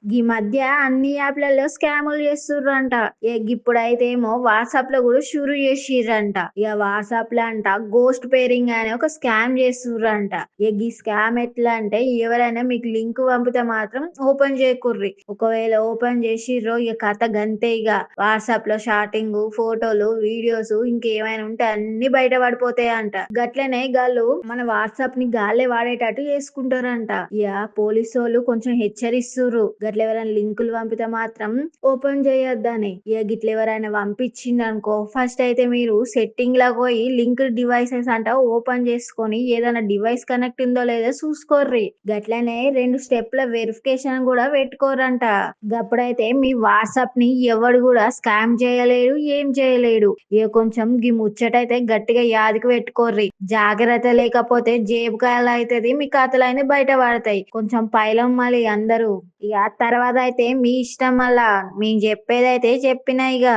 ఈ మధ్య అన్ని యాప్‌లలో స్కాములు చేస్తుర్రంట. ఇప్పుడైతే ఏమో వాట్సాప్‌లో గూడా షురు చేసిర్రంట. ఇగ వాట్సాప్‌లో అంట గోస్ట్ పేరింగ్ అనే ఒక స్కామ్ చేస్తుర్రంట. గీ స్కామ్ ఎట్లా అంటే ఎవరైనా మీకు లింక్ పంపితే మాత్రం ఓపెన్ చేయకుర్రి. ఒకవేళ ఓపెన్ చేసిర్రో ఇగ కథ గంతే ఇగ. వాట్సాప్‌లో చాటింగు, ఫోటోలు, వీడియోసు ఇంకేమైనా ఉంటే అన్నీ బయట పడిపోతాయంట. గట్లనే గాళ్ళు మన వాట్సాప్‌ని గాళ్ళే వాడేటట్టు చేసుకుంటారంట. ఇగ పోలీసోళ్ళు కొంచెం హెచ్చరిస్తుర్రు. గట్ల ఎవరైనా లింకులు పంపితే మాత్రం ఓపెన్ చేయొద్దని. ఇగ గిట్ల ఎవరైనా పంపించిండ్రనుకో ఫస్ట్ అయితే మీరు సెట్టింగ్‌లకి పోయి లింక్డ్ డివైసెస్ అంట ఓపెన్ చేసుకొని ఏదైనా డివైస్ కనెక్ట్ ఉందో లేదో చూసుకోర్రి. గట్లనే 2 స్టెప్‌ల వెరిఫికేషన్ గూడా పెట్టుకోరంట. గప్పుడైతే మీ వాట్సాప్‌ని ఎవడు గూడా స్కామ్ చేయలేడు, ఏం చేయలేడు. ఇగ కొంచెం గీ ముచ్చటైతే గట్టిగా యాదికి పెట్టుకోర్రి. జాగ్రత్త లేకపోతే జేబు కాలైతది. మీ కథలన్నీ బయట పడతాయి. కొంచెం పైలం మళ్ళీ అందరూ. ఇగ తర్వాత అయితే మీ ఇష్టం మళ్ళా. నేను చెప్పేదైతే చెప్పినా ఇగ.